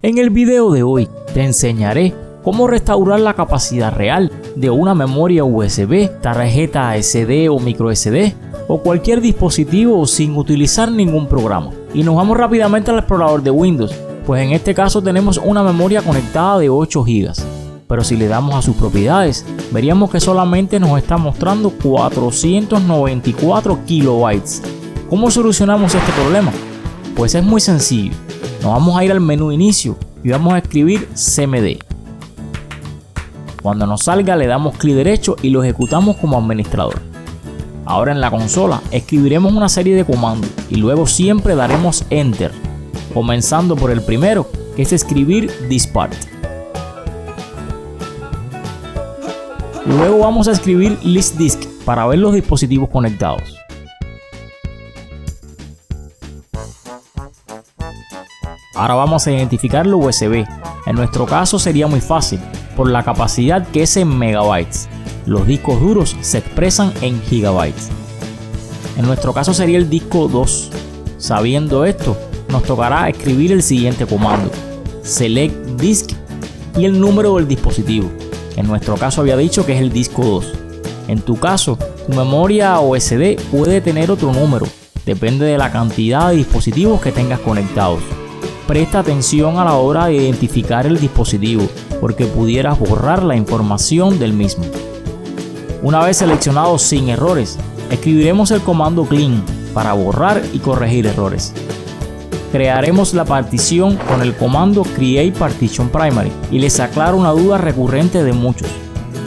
En el video de hoy te enseñaré cómo restaurar la capacidad real de una memoria USB, tarjeta SD o microSD o cualquier dispositivo sin utilizar ningún programa. Y nos vamos rápidamente al explorador de Windows, pues en este caso tenemos una memoria conectada de 8 GB. Pero si le damos a sus propiedades, veríamos que solamente nos está mostrando 494 kilobytes. ¿Cómo solucionamos este problema? Pues es muy sencillo. Nos vamos a ir al menú inicio y vamos a escribir cmd. Cuando nos salga le damos clic derecho y lo ejecutamos como administrador. Ahora en la consola escribiremos una serie de comandos y luego siempre daremos Enter, comenzando por el primero, que es escribir dispart. Luego vamos a escribir list disk para ver los dispositivos conectados. Ahora vamos a identificar lo USB. En nuestro caso sería muy fácil, por la capacidad que es en megabytes. Los discos duros se expresan en gigabytes. En nuestro caso sería el disco 2. Sabiendo esto, nos tocará escribir el siguiente comando: select disk y el número del dispositivo. En nuestro caso había dicho que es el disco 2. En tu caso, tu memoria USB puede tener otro número, depende de la cantidad de dispositivos que tengas conectados. Presta atención a la hora de identificar el dispositivo, porque pudieras borrar la información del mismo. Una vez seleccionado sin errores, escribiremos el comando clean para borrar y corregir errores. Crearemos la partición con el comando create partition primary y les aclaro una duda recurrente de muchos.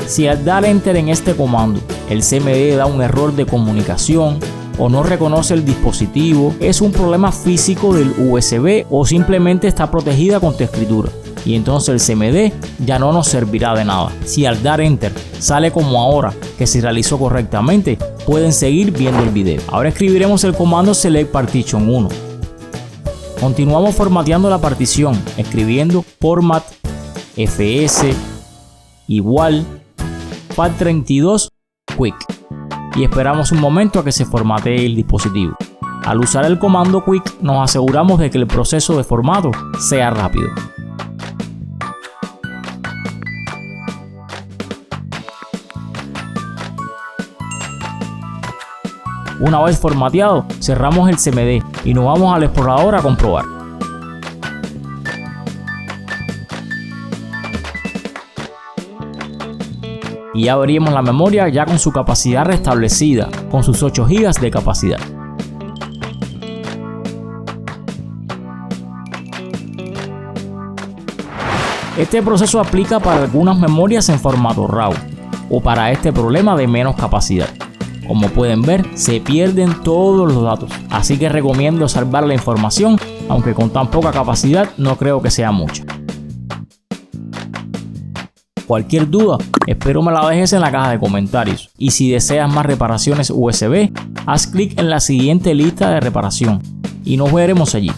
Si al dar enter en este comando el cmd da un error de comunicación o no reconoce el dispositivo, es un problema físico del USB o simplemente está protegida con tu escritura, y entonces el cmd ya no nos servirá de nada. Si al dar enter sale como ahora, que se realizó correctamente, pueden seguir viendo el video. Ahora escribiremos el comando select partition 1. Continuamos formateando la partición, escribiendo format fs igual FAT32 quick y esperamos un momento a que se formatee el dispositivo. Al usar el comando quick nos aseguramos de que el proceso de formato sea rápido. Una vez formateado, cerramos el cmd y nos vamos al explorador a comprobar. Y ya veríamos la memoria ya con su capacidad restablecida, con sus 8 GB de capacidad. Este proceso aplica para algunas memorias en formato RAW o para este problema de menos capacidad. Como pueden ver, se pierden todos los datos, así que recomiendo salvar la información, aunque con tan poca capacidad no creo que sea mucha. Cualquier duda, espero me la dejes en la caja de comentarios, y si deseas más reparaciones USB, haz clic en la siguiente lista de reparación y nos veremos allí.